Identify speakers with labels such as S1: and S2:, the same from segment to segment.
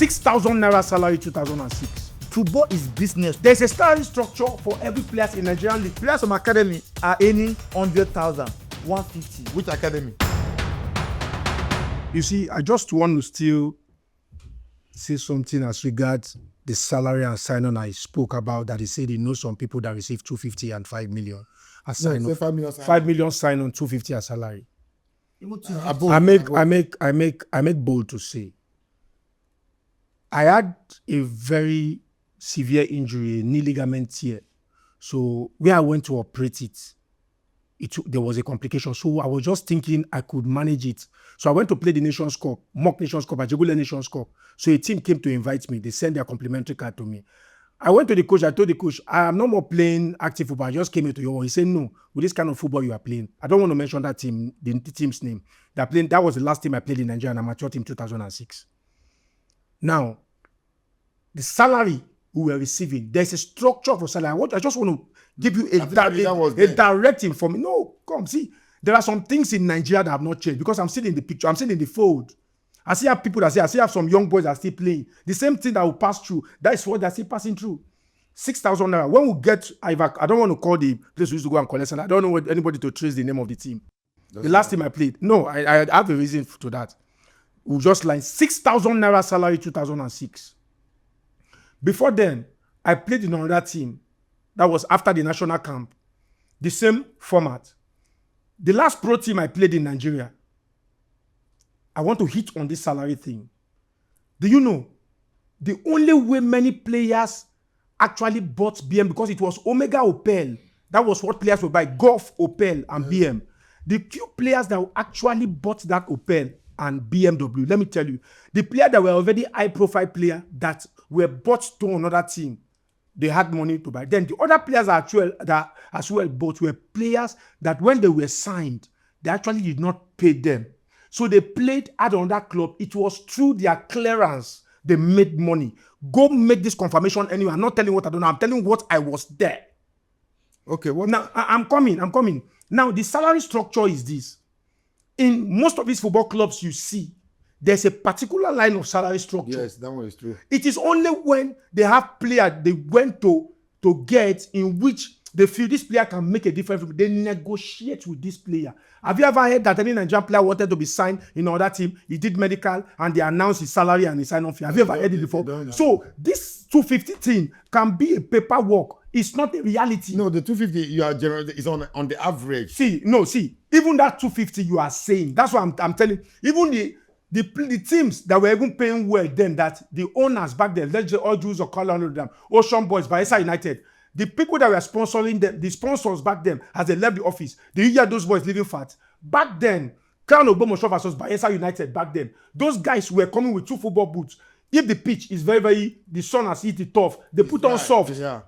S1: 6,000 naira salary 2006.
S2: Football is business.
S1: There's a salary structure for every player in Nigerian league.
S2: Players from academy are earning 100,000, 150.
S3: Which academy?
S1: You see, I just want to still say something as regards the salary and sign-on I spoke about, that he said he knows some people that receive 250 and 5 million as sign-on.
S3: No, 5 million.
S1: 5 million sign-on, 250 as salary.
S3: Above,
S1: I make bold to say, I had a very severe injury, a knee ligament tear. So where I went to operate it, there was a complication. So I was just thinking I could manage it. So I went to play the Nations Cup, mock Nations Cup, Ajegule Nations Cup. So a team came to invite me. They sent their complimentary card to me. I went to the coach. I told the coach, I am no more playing active football. I just came into your home. He said, no, with this kind of football you are playing. I don't want to mention that team, the team's name. That was the last team I played in Nigeria, an amateur team, 2006. Now, the salary we were receiving, there's a structure for salary. I just want to give you a direct information. No, come see. There are some things in Nigeria that have not changed because I'm still in the picture. I'm still in the fold. I still have people that say, I still have some young boys that are still playing. The same thing that will pass through, that is what they're still passing through. 6,000 naira. When we get, I don't want to call the place we used to go and collect, and I don't know anybody to trace the name of the team. The last time I played, no, I have a reason to that. We just like 6,000 naira salary 2006. Before then, I played in another team. That was after the national camp. The same format. The last pro team I played in Nigeria, I want to hit on this salary thing. Do you know, the only way many players actually bought BM, because it was Omega Opel, that was what players would buy, Golf, Opel, and BM. The few players that actually bought that Opel and BMW, let me tell you, the players that were already high-profile players that were bought to another team, they had money to buy. Then the other players that as well bought were players that when they were signed, they actually did not pay them. So they played at another club. It was through their clearance they made money. Go make this confirmation anyway. I'm not telling what I don't know. I'm telling what I was there.
S3: Okay. What?
S1: Now, I'm coming. Now, the salary structure is this. In most of these football clubs you see, there's a particular line of salary structure.
S3: Yes, that one is true.
S1: It is only when they have players they went to get in which they feel this player can make a difference. They negotiate with this player. Have you ever heard that any Nigerian player wanted to be signed in another team? He did medical and they announced his salary and his sign-on fee. Have you ever heard it before? So this 250 thing can be a paperwork. It's not a reality.
S3: No, the 250 you are generating is on the average.
S1: See, even that 250 you are saying, that's what I'm telling you. Even the teams that were even paying well then, that the owners back then, let's just all Jews or call on them, Ocean Boys, Bayelsa United, the people that were sponsoring them, the sponsors back then, as they left the office, they hear those boys living fat. Back then, Crown Ogbomosho versus Bayelsa United back then, those guys were coming with 2 football boots. If the pitch is the sun has hit it tough, they put on soft. Yeah.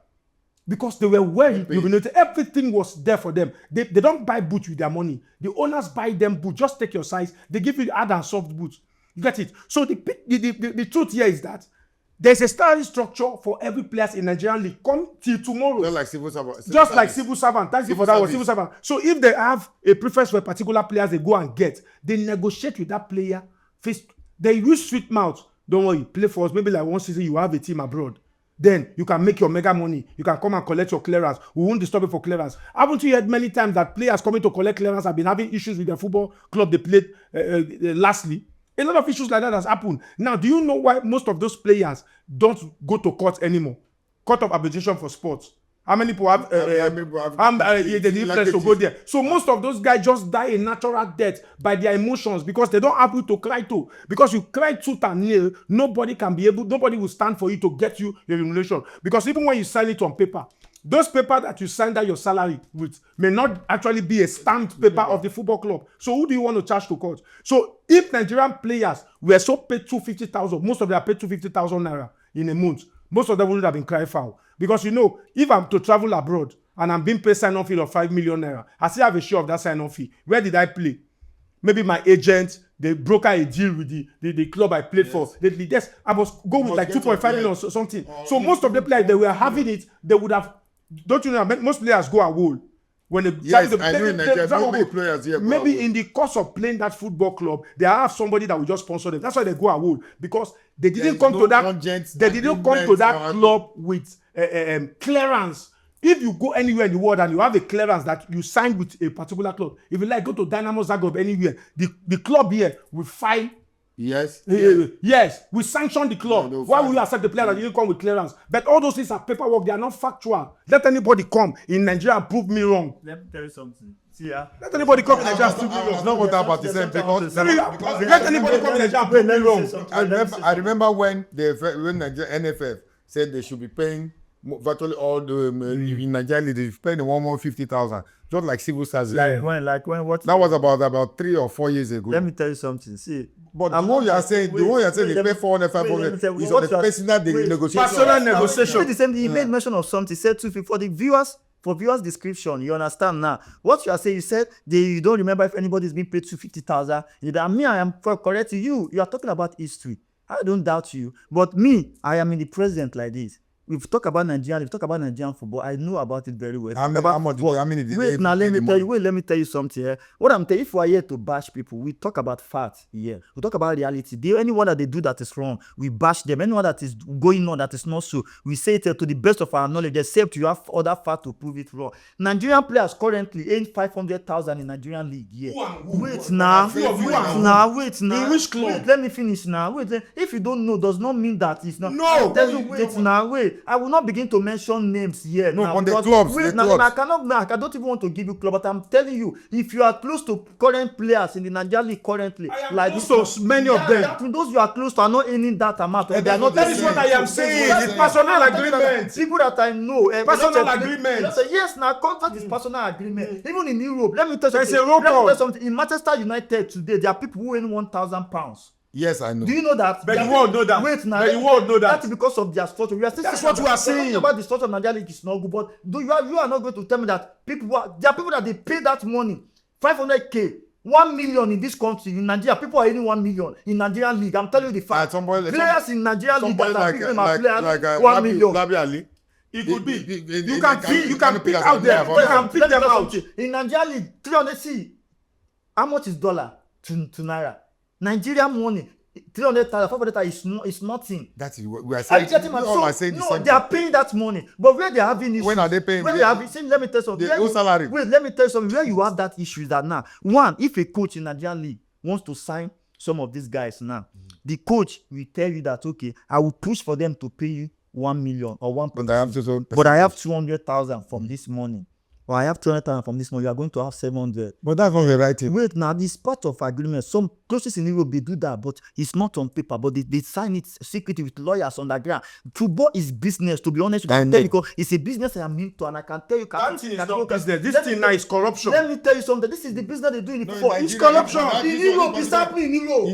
S1: Because they were well illuminated. Everything was there for them. They don't buy boots with their money. The owners buy them boots. Just take your size. They give you hard and soft boots. You get it? So the truth here is that there's a salary structure for every player in Nigerian league. Come till tomorrow.
S3: Just like civil servant.
S1: Like civil servant. Thank you for that. Civil servant. So if they have a preference for a particular player, they go and get. They negotiate with that player. They use sweet mouth. Don't worry. Play for us. Maybe like one season you have a team abroad. Then you can make your mega money. You can come and collect your clearance. We won't disturb you for clearance. Haven't you heard many times that players coming to collect clearance have been having issues with their football club they played lastly? A lot of issues like that has happened. Now, do you know why most of those players don't go to court anymore? Court of arbitration for sports. How many people have the influence to go there? So most of those guys just die a natural death by their emotions because they don't have who to cry to. Because you cry tooth and nail, nobody will stand for you to get you your remuneration. Because even when you sign it on paper, those papers that you signed out your salary with may not actually be a stamped paper of the football club. So who do you want to charge to court? So if Nigerian players were so paid 250,000, most of them are paid 250,000 naira in a month, most of them would have been cry foul. Because if I'm to travel abroad and I'm being paid sign-on fee of 5 million naira, I still have a share of that sign-on fee. Where did I play? Maybe my agent, they broker a deal with the club I played for. I was going with like 2.5 million or something. So most of the players, they were having it, they would have. Don't you know? Most players go a wall. When maybe in the course of playing that football club, they have somebody that will just sponsor them. That's why they go a wall, because They didn't
S3: There's
S1: come
S3: no
S1: to that.
S3: conscience,
S1: They didn't come to
S3: agreement,
S1: that club with clearance. If you go anywhere in the world and you have a clearance that you signed with a particular club, if you like go to Dynamo Zagreb anywhere, the club here will file.
S3: Yes.
S1: Yes, we sanction the club.
S3: No,
S1: Why
S3: fine.
S1: will you accept the player that didn't come with clearance? But all those things are paperwork. They are not factual. Let anybody come in Nigeria and prove me wrong.
S2: Let me tell you something. See, yeah.
S1: Let anybody come in Nigeria and prove me
S3: I was
S1: wrong.
S3: not going to about the same because
S1: Let anybody come in Nigeria and prove me wrong.
S3: I remember when Nigeria NFF said they should be paying virtually all the in Nigeria they paying the 150,000 just like civil service.
S2: What?
S3: That was about 3 or 4 years ago.
S2: Let me tell you something. See,
S3: But the one you are saying, they pay 400, 500 is on the personal negotiation.
S1: Personal negotiation.
S2: Say the same thing. He made mention of something. He said 250 for the viewers. For viewers' description, you understand now. What you are saying, you said you don't remember if anybody's been paid 250,000. I am correct to you. You are talking about history. I don't doubt you. But me, I am in the present like this. We've talked about Nigerian football. I know about it very well. Let me tell you something. What I'm telling you, if we are here to bash people, we talk about facts here. We talk about reality. Anyone that they do that is wrong, we bash them. Anyone that is going on that is not so, we say it to the best of our knowledge, except you have other facts to prove it wrong. Nigerian players currently earn 500,000 in Nigerian league. Yeah. Wait now.
S1: In which club?
S2: Wait, let me finish now. Wait. If you don't know, does not mean that it's not.
S1: No.
S2: Wait. I will not begin to mention names here.
S3: No,
S2: now,
S3: on the clubs.
S2: Wait, now, I don't even want to give you club, but I'm telling you, if you are close to current players in the Nigerian league currently,
S1: like so many of them,
S2: those you are close to are not earning that amount.
S3: Yeah,
S2: They are not.
S1: that is what I am saying. It's personal agreement.
S2: People that I know,
S1: Personal agreement.
S2: Yes, now contract is personal agreement. Even in Europe, let me tell you
S1: There's a road
S2: something. In Manchester United today, there are people who earn £1,000.
S3: Yes, I know.
S2: Do you know that?
S1: But the world know that.
S2: Wait now.
S1: But the world know that.
S2: That's because of their structure.
S1: That's what we are saying.
S2: About the structure of Nigeria League is not good, but you are not going to tell me that there are people that they pay that money, 500k, 1 million in this country, in Nigeria. People are earning 1 million in Nigerian League. I'm telling you the fact. Players in Nigerian League that are picking my players 1 million.
S1: It could be. You can pick out there. You can pick them out.
S2: In Nigerian League, 300. How much is dollar to naira? Nigerian money, 300,000, 500,000 is nothing.
S3: That is what we are saying.
S2: They are paying that money, but where they are having issues.
S3: When are they paying?
S2: Let me tell you something.
S3: Salary.
S2: Wait, let me tell you something. Where you have that issue is that now, one, if a coach in Nigerian League wants to sign some of these guys now, the coach will tell you that okay, I will push for them to pay you 1 million or 1. But I have 200,000 from this money. Or I have 200,000 from this money. You are going to have 700.
S3: But that's not the right thing.
S2: Wait, now this part of agreement. Some coaches in Europe they do that, but it's not on paper. But they sign it secretly with lawyers on the ground. Football is business. To be honest, because it's a business I'm into, and I can tell you.
S1: That thing is not business. This thing now is corruption.
S2: Let me tell you something. This is the business they do in football.
S1: It's corruption.
S2: In Europe, it's happening in Europe.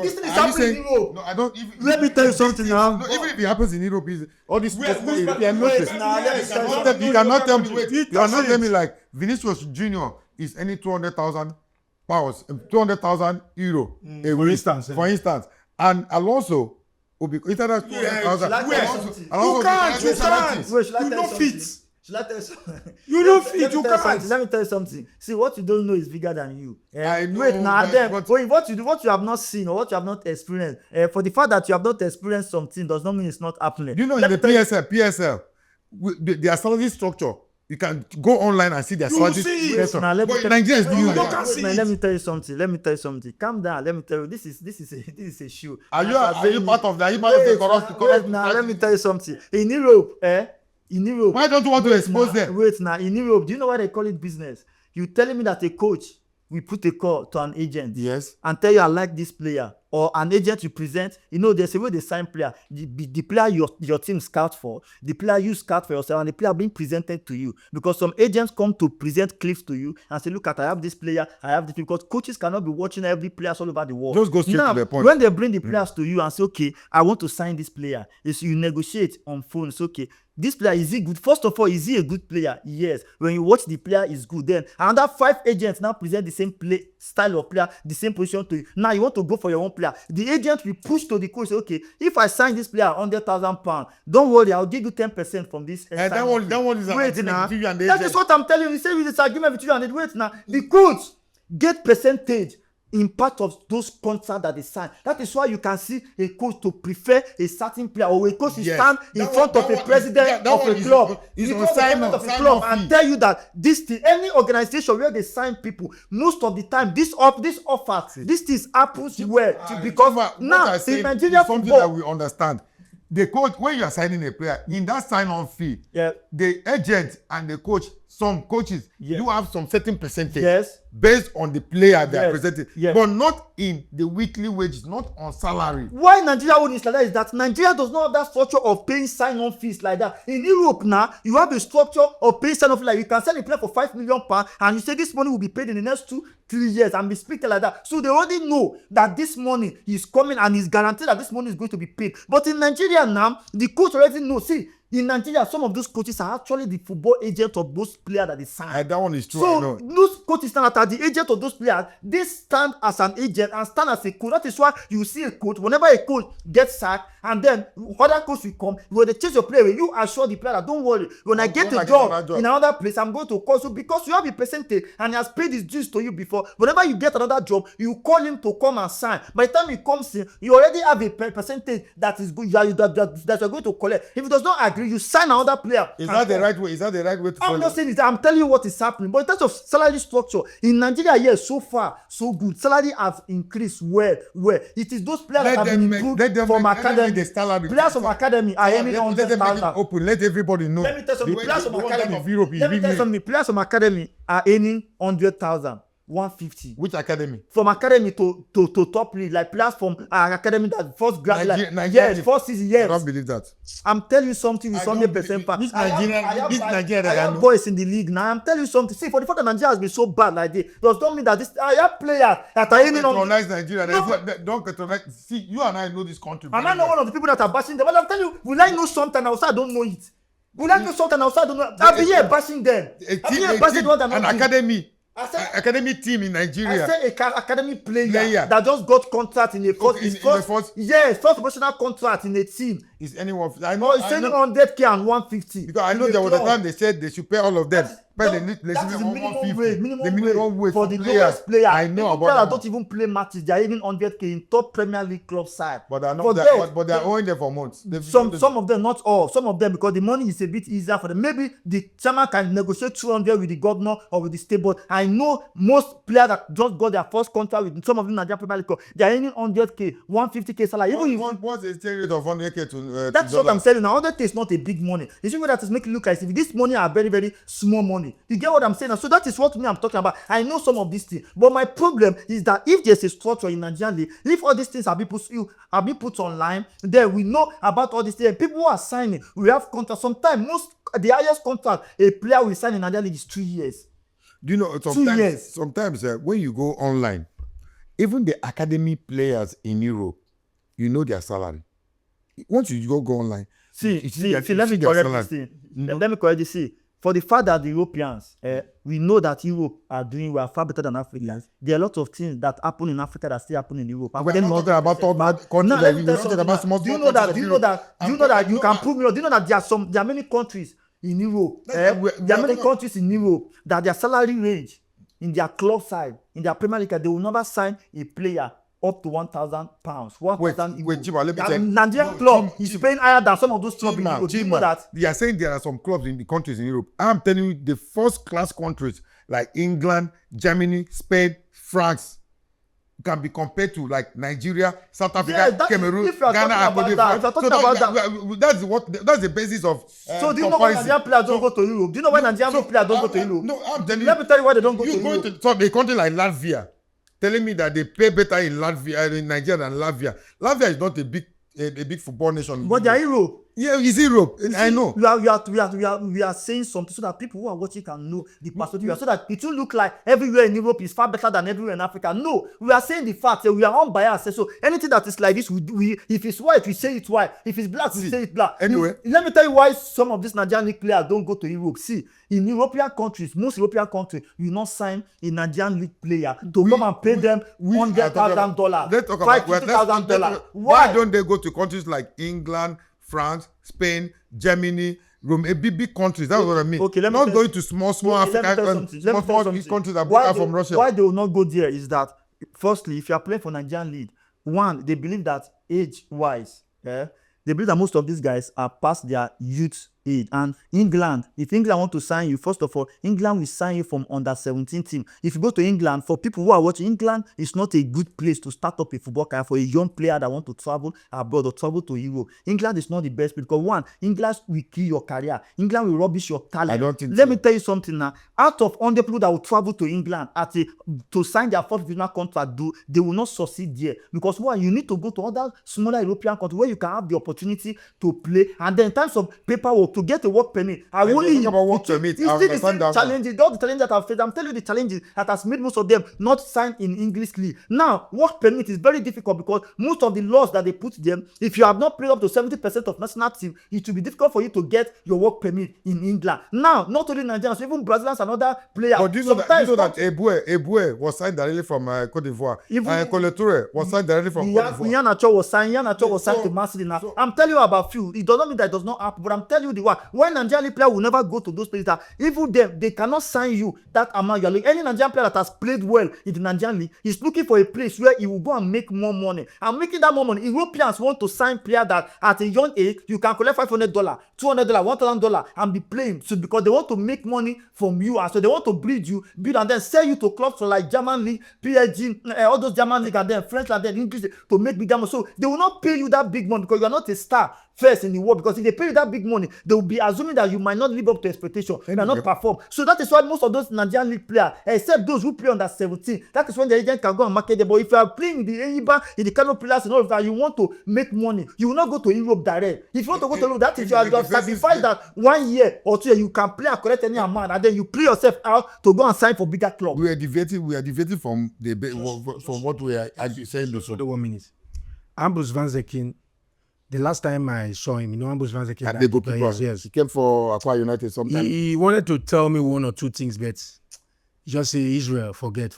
S2: This thing is happening in Europe.
S3: No, I don't.
S2: Let me tell you something now.
S3: No, even if it happens in Europe, all this. You
S2: cannot
S3: tell me. You are not telling me like Vinicius Junior is any 200,000 pounds, 200,000 euro a week, for instance, and Alonso will be either that's 200,000.
S1: You can't. You don't fit. You don't fit. You can't.
S2: Let me tell you something. See, what you don't know is bigger than you.
S3: I know.
S2: Wait, now what you have not seen or what you have not experienced. For the fact that you have not experienced something does not mean it's not happening.
S3: You know, in the PSL, their salary structure. You can go online and see their salary structure. But Nigerians do
S2: let me tell you something. Calm down. Let me tell you. This is a show.
S3: Are you part of that? Are you part of the corrupt?
S2: Now let me tell you something. In Europe,
S3: why don't you want to expose them?
S2: Wait now. In Europe, do you know why they call it business? You telling me that a coach will put a call to an agent,
S3: yes,
S2: and tell you I like this player, or an agent you present. You know, there's a way they sign player. The player your team scout for, the player you scout for yourself, and the player being presented to you. Because some agents come to present clips to you and say, look at, I have this player, I have this. Because coaches cannot be watching every player all over the world.
S3: Just go straight to the point.
S2: When they bring the players to you and say, okay, I want to sign this player, is you negotiate on phone. It's okay. This player, is he good? First of all, is he a good player? Yes. When you watch the player is good, then another 5 agents now present the same style of player, the same position to you. Now you want to go for your own player. The agent will push to the coach, say, okay, if I sign this player £100,000, don't worry, I'll give you 10% from this.
S3: That one is
S2: wait now. That is what I'm telling you. You say with this agreement with you and wait now. The coach get percentage. impact of those contracts that they sign. That is why you can see a coach to prefer a certain player, or a coach to stand in front of a president of a club, and tell you that this thing, any organization where they sign people, most of the time this offer, this thing happens because now in Nigeria
S3: something
S2: football,
S3: that we understand. The coach, when you are signing a player, in that sign-on fee, the agent and the coach, some coaches do have some certain percentage based on the player they are presenting, but not in the weekly wages, not on salary.
S2: Why Nigeria own is like that is that Nigeria does not have that structure of paying sign-on fees like that. In Europe now, you have a structure of paying sign-on fees. Like you can sell a player for £5 million and you say this money will be paid in the next 2-3 years and be split like that. So they already know that this money is coming and is guaranteed that this money is going to be paid. But in Nigeria now, the coach already knows. See, in Nigeria, some of those coaches are actually the football agent of those players that they sign.
S3: That one is true.
S2: So those coaches stand as the agent of those players. They stand as an agent and stand as a coach. That is why you see a coach, whenever a coach gets sacked, and then other coach will come, when they change your player, you assure the player that don't worry, when I get a job in another place, I'm going to call you because you have a percentage and he has paid his dues to you before. Whenever you get another job, you call him to come and sign. By the time he comes in, you already have a percentage that is good that you're going to collect. If he does not agree, you sign another player.
S3: Is that the right way? Is that the right way to follow?
S2: I'm not saying it. I'm telling you what is happening. But in terms of salary structure, in Nigeria, yes, so far, so good. Salary has increased well. It is those players that have been improved from academy. Players from academy are earning 100,000.
S3: Open. Let everybody know.
S2: Let me tell you something. Players from academy
S3: of Europe is
S2: Let me tell you something. Players from academy are earning 100,000. 150.
S3: Which academy?
S2: From academy to top league, like players from academy that first grad, first season,
S3: I don't believe that.
S2: I'm telling you something with 100%.
S3: This Nigeria,
S2: I have boys in the league now. I'm telling you something. See, for the fact that Nigeria has been so bad like this, does not mean that this. I have players that are aiming on.
S3: Nigeria. Don't patronize. See, you and I know this country.
S2: Am I not one of the people that are bashing them? But I'm telling you, will I know something else? I don't know it. Will I know something else? I don't know. I'll be here bashing them. I'll be here bashing what I'm not
S3: doing. An academy. Academy team in Nigeria.
S2: I said a academy player that just got contract in a first professional contract in a team.
S3: Is anyone?
S2: I know. It's 100K and 150.
S3: Because I know there was a time they said they should pay all of them. But they need minimum wage
S2: for the lowest player.
S3: I know about
S2: that. Don't even play matches. They are even 100K in top Premier League club side.
S3: But they are not. But they are owing them for months.
S2: Some of them, not all. Some of them because the money is a bit easier for them. Maybe the chairman can negotiate 200 with the governor or with the state board. I know most players that just got their first contract with some of them Nigerian Premier League club. They are earning 100K, 150K salary.
S3: What's the exchange rate of 100K to?
S2: That's what I'm saying. Now 100K is not a big money. It's even that is making it look as if this money are very, very small money. You get what I'm saying? So that is what I'm talking about. I know some of these things, but my problem is that if there's a structure in Nigeria league, if all these things are being put online, then we know about all these things. People who are signing, we have contracts. Sometimes the highest contract a player will sign in Nigeria league is 2 years.
S3: Do you know? Sometimes when you go online, even the academy players in Europe, you know their salary. Once you go online,
S2: let me correct this. See, for the fact that the Europeans, we know that Europe are doing well, far better than Africans. There are a lot of things that happen in Africa that still happen in Europe.
S3: We're not talking about all bad countries.
S2: Do you know that you can prove me? Do you know that there are many countries in Europe? There are many countries in Europe that their salary range in their club side, in their Premier League, they will never sign a player up to £1,000.
S3: Wait, Chiba, let me check.
S2: Nigerian club is paying higher than some of those clubs in Europe. Do you know that?
S3: They are saying there are some clubs in the countries in Europe. I'm telling you, the first class countries like England, Germany, Spain, France can be compared to like Nigeria, South Africa, Cameroon, Ghana. That's the basis of.
S2: So do you know why Nigerian players don't go to Europe? Do you know why Nigerian players don't go to Europe?
S3: No, I'm telling you.
S2: Let me tell you why they don't go to Europe.
S3: So a country like Latvia, telling me that they pay better in Nigeria than Latvia. Latvia is not a big football nation.
S2: But they are Europe.
S3: Yeah, it's Europe. I know.
S2: We are saying something so that people who are watching can know the perspective. So that it will look like everywhere in Europe is far better than everywhere in Africa. No, we are saying the fact. We are unbiased. So anything that is like this, we if it's white, we say it's white. If it's black, we say it's black.
S3: Anyway,
S2: let me tell you why some of these Nigerian league players don't go to Europe. See, in European countries, most European countries, you not sign a Nigerian league player to come and pay them $100,000, $50,000.
S3: Why don't they go to countries like England, France, Spain, Germany, Rome, big countries? That's what I mean.
S2: Okay,
S3: not going to small African, small countries that are from Russia.
S2: Why they will not go there is that firstly, if you are playing for Nigerian league, one, they believe that age-wise, they believe that most of these guys are past their youth age. And England, if England want to sign you, first of all, England will sign you from under 17 team. If you go to England, for people who are watching, England is not a good place to start up a football career for a young player that want to travel abroad or travel to Europe. England is not the best place because one, England will kill your career. England will rubbish your talent.
S3: I don't think
S2: Let
S3: so.
S2: me tell you something now. Out of 100 people that will travel to England to sign their first professional contract, they will not succeed there because one, you need to go to other smaller European countries where you can have the opportunity to play, and then in terms of paperwork to get a work permit.
S3: Talk about work permit.
S2: It's
S3: I
S2: still the
S3: understand
S2: same
S3: that.
S2: challenges. All the challenges that I've faced, I'm telling you the challenges that has made most of them not sign in English league. Now, work permit is very difficult because most of the laws that they put them, if you have not played up to 70% of national team, it will be difficult for you to get your work permit in England. Now, not only Nigerians, even Brazilians and other players.
S3: But do you know that Eboué was signed directly from Cote d'Ivoire? Kole Toure was signed directly from Cote d'Ivoire.
S2: Iheanacho was signed to Man City now. I'm telling you about few. It does not mean that it does not happen, but I'm telling you the one. When Nigerian player will never go to those places, that even them, they cannot sign you that amount you're looking. Any Nigerian player that has played well in the Nigerian league is looking for a place where he will go and make more money. And making that more money, Europeans want to sign player that at a young age you can collect $500, $200, $1,000 and be playing. So because they want to make money from you, and so they want to build and then sell you to clubs like German league, PSG, all those German league, and then French and then English to make big money. So they will not pay you that big money because you are not a star first in the world, because if they pay you that big money, they will be assuming that you might not live up to expectation, you might not perform. So that is why most of those Nigerian league players, except those who play under 17, that is when the agent can go and market them. But if you are playing in the EIBA, in the kind of players and all of that, you want to make money, you will not go to Europe direct. If you want to go to Europe, that is you have sacrificed that 1 year or 2 years, you can play and collect any amount, and then you play yourself out to go and sign for bigger clubs.
S3: We are deviating from what we are actually saying.
S1: The 1 minute. Ambrose Van Zekken, the last time I saw him, Ambrose Van Zekken.
S3: Yes. He came for Aqua United sometime.
S1: He wanted to tell me 1 or 2 things, but just say Israel, forget.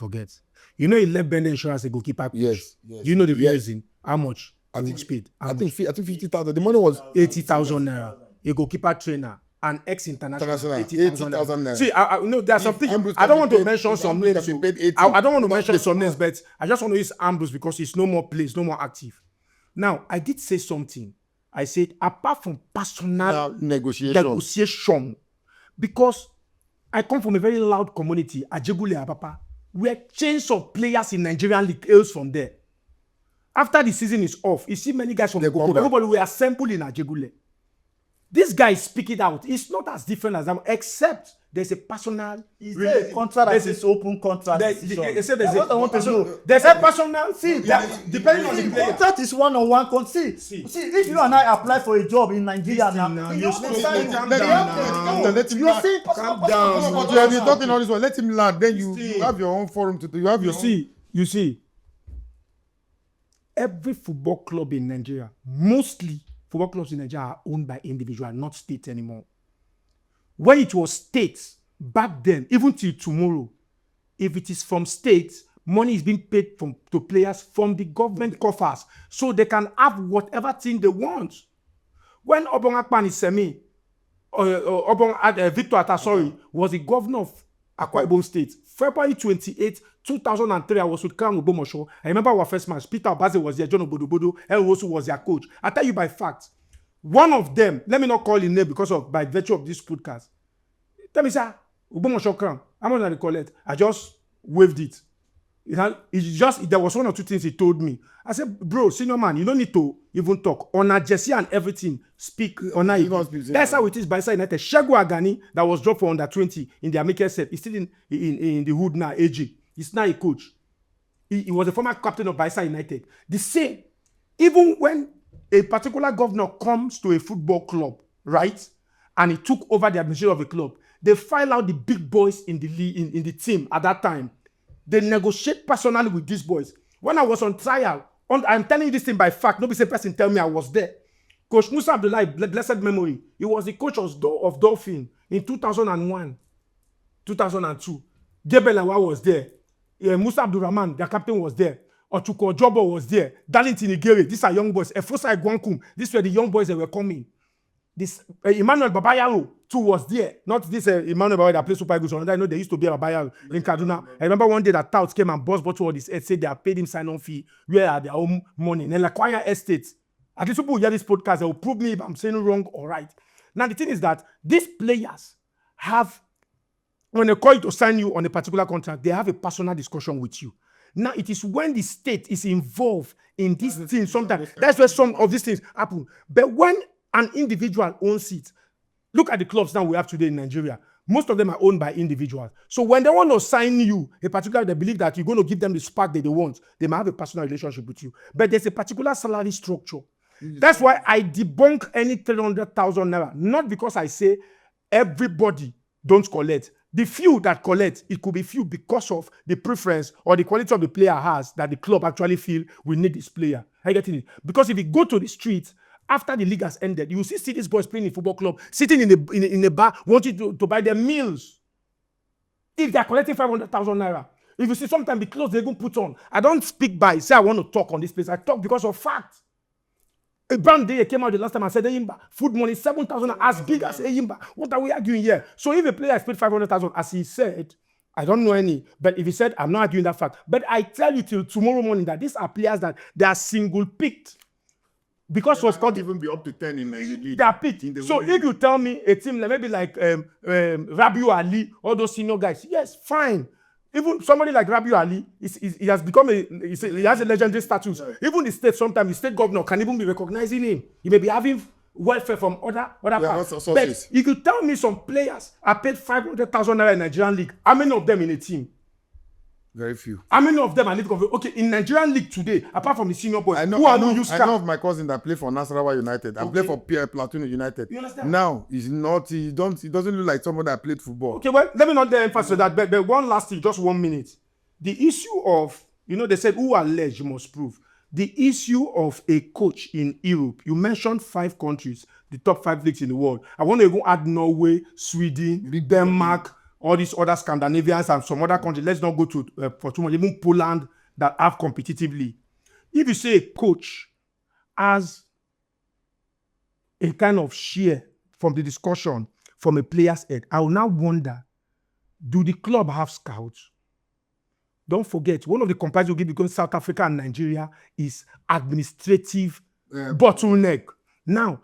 S1: He left Bender Insurance a goalkeeper.
S3: Yes.
S1: You know the reason? How much? I think paid.
S3: I think 50,000. The money was
S1: 80,000 naira. A goalkeeper trainer. An ex-international.
S3: 80,000 naira.
S1: See, I there's something. I don't want to mention some names. I don't want to mention some names, but I just want to use Ambrose because he's no more placed, no more active. Now, I did say something. I said, apart from personal negotiation, because I come from a very loud community, Ajegule Apapa, where chains of players in Nigerian league hails from there. After the season is off, you see many guys from everybody will assemble in Ajegule. This guy is speaking out. It's not as different as them, except there's a personal.
S2: Is there a contract that is open contract?
S1: There's a personal. See, depending on the player.
S2: Contract is one-on-one. See, if you and I apply for a job in Nigeria now,
S1: you
S3: let him
S2: you are saying
S1: calm down.
S3: You have been talking all this one. Let him land. Then you have your own forum to do. You have your own.
S1: You see, every football club in Nigeria, mostly football clubs in Nigeria are owned by individuals, not state anymore. When it was states back then, even till tomorrow, if it is from states, money is being paid to players from the government coffers, so they can have whatever thing they want. When Obong Akpanisemi, Victor Atasori was the governor of Akwa Ibom State, February 28, 2003, I was with Crown Obomosho. I remember our first match. Peter Obaze was there, John Obodobodo, El Rosu was their coach. I tell you by fact, one of them, let me not call his name by virtue of this podcast. Tell me, sir, Obomosho Crown, I'm not going to call it. I just waved it. There was 1 or 2 things he told me. I said, bro, senior man, you don't need to even talk. On Jesse and everything, speak on it. That's how it is by Bayelsa United. Shegu Agani, that was dropped for under 20 in the Amike set. He's still in the hood now, AG. He's now a coach. He was a former captain of Bayelsa United. The same. Even when a particular governor comes to a football club, right, and he took over the administration of a club, they file out the big boys in the league, in the team at that time. They negotiate personally with these boys. When I was on trial, I'm telling you this thing by fact. Nobody say person tell me I was there. Coach Musa Abdullahi, blessed memory, he was the coach of Dolphin in 2001, 2002. Jebel Awa was there. Musa Abdurrahman, their captain, was there. Ochuko Jobo was there. Darlington Igere, these are young boys. Efosa Gwankum, these were the young boys that were coming. This Emmanuel Babayaro too was there. Not this Emmanuel Babayaro that plays Super Eagles. I know there used to be a Babayaro in Kaduna. I remember one day that touts came and boss bottle all this head, said they have paid him sign-on fee, where are their own money. And then like Kwaya Estate, at least people who hear this podcast, they will prove me if I'm saying wrong or right. Now the thing is that these players have, when they call you to sign you on a particular contract, they have a personal discussion with you. Now it is when the state is involved in these things, sometimes that's where some of these things happen. But when an individual owns it, look at the clubs now we have today in Nigeria. Most of them are owned by individuals. So when they want to sign you, a particular, they believe that you're going to give them the spark that they want. They might have a personal relationship with you. But there's a particular salary structure. That's why I debunk any 300,000 naira. Not because I say everybody don't collect. The few that collect, it could be few because of the preference or the quality of the player has that the club actually feel we need this player. Are you getting it? Because if you go to the streets, after the league has ended, you will see these boys playing in football club, sitting in a bar, wanting to buy their meals. If they are collecting 500,000 naira, if you see sometimes the clothes they even put on, I don't speak by, say I want to talk on this place. I talk because of fact. A brand day came out the last time and said, Eyimba, food money 7,000 as big as Eyimba. What are we arguing here? So if a player has paid 500,000, as he said, I don't know any, but if he said, I'm not arguing that fact. But I tell you till tomorrow morning that these are players that they are single picked. Because was called
S3: even be up to 10 in the league.
S1: They are picked. So if you tell me a team like maybe like Rabiu Ali, all those senior guys, yes, fine. Even somebody like Rabiu Ali, he has become he has a legendary status. Right. Even the state, sometimes the state governor can even be recognizing him. He may be having welfare from other parts. But if you tell me some players are paid 500,000 naira in Nigerian league, how many of them in a team?
S3: Very few.
S1: How many of them are league of okay in Nigerian league today, apart from the senior boys?
S3: I know of my cousin that play for Nasarawa United and play for Platoon United.
S1: You understand?
S3: Now he doesn't look like someone that played football. Okay,
S1: well, let me not emphasize that, but one last thing, just 1 minute. The issue of, they said who alleged you must prove. The issue of a coach in Europe, you mentioned 5 countries, the top 5 leagues in the world. I want to go add Norway, Sweden, Denmark, all these other Scandinavians and some other countries. Let's not go to for too much. Even Poland that have competitively. If you say a coach has a kind of share from the discussion from a player's head, I will now wonder, do the club have scouts? Don't forget, one of the comparisons you give between South Africa and Nigeria is administrative bottleneck. Now,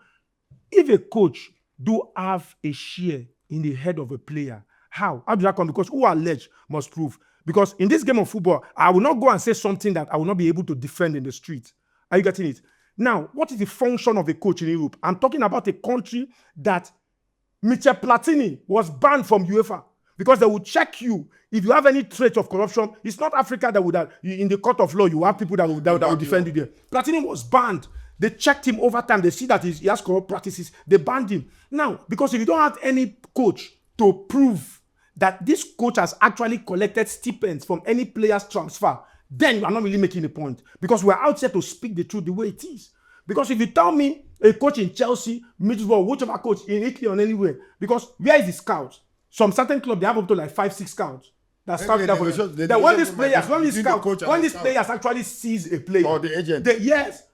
S1: if a coach do have a share in the head of a player, how does that come? Because who alleged must prove. Because in this game of football, I will not go and say something that I will not be able to defend in the street. Are you getting it? Now, what is the function of a coach in Europe? I'm talking about a country that Michel Platini was banned from UEFA because they will check you. If you have any trait of corruption, it's not Africa that would have, in the court of law, you have people that will defend you there. Platini was banned. They checked him over time. They see that he has corrupt practices. They banned him. Now, because if you don't have any coach to prove that this coach has actually collected stipends from any player's transfer, then you are not really making a point. Because we're out here to speak the truth the way it is. Because if you tell me a coach in Chelsea, Middlesbrough, whichever coach in Italy or anywhere, because where is the scout? Some certain club, they have up to like 5-6 scouts. That scout that for them. When these players actually sees a player,
S3: or the agent.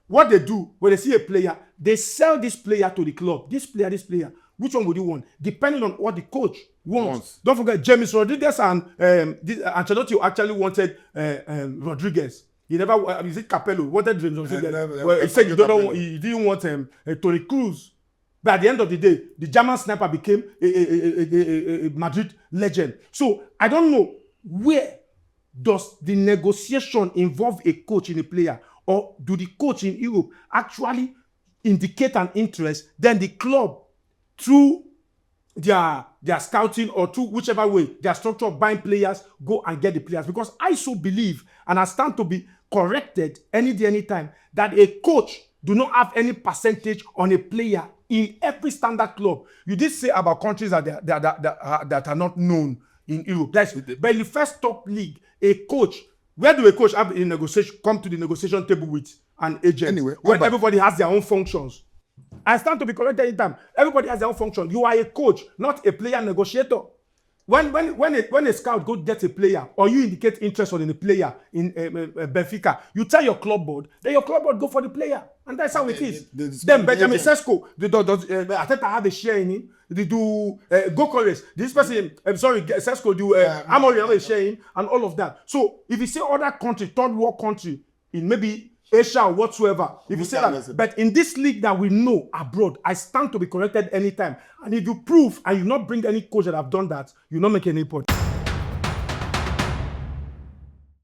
S1: What they do when they see a player, they sell this player to the club. This player. Which one would you want? Depending on what the coach wants. Don't forget, James Rodriguez and Ancelotti actually wanted Rodriguez. He never, is it Capello? Wanted James Rodriguez. He said he didn't want Toni Kroos. But at the end of the day, the German sniper became a Madrid legend. So I don't know, where does the negotiation involve a coach in a player? Or do the coach in Europe actually indicate an interest? Then the club, through their scouting or through whichever way, their structure of buying players, go and get the players. Because I so believe, and I stand to be corrected any day, anytime, that a coach do not have any percentage on a player in every standard club. You did say about countries that are not known in Europe. But in the first top league, a coach, where do a coach have a negotiation, come to the negotiation table with an agent?
S3: Anyway,
S1: when everybody has their own functions. I stand to be corrected anytime. Everybody has their own function. You are a coach, not a player negotiator. when a scout go get a player or you indicate interest in a player in Benfica, you tell your club board, then your club board go for the player, and that's how it is. Then Benjamin Sesko, Ateta have a share in it. They do Gokoles. This person, I'm sorry, Sesko do Amorim have a share in, and all of that. So if you say other country, third world country, in maybe Asia or whatsoever, if you say that, but in this league that we know abroad, I stand to be corrected anytime. And if you prove and you not bring any coach that have done that, you not make any point.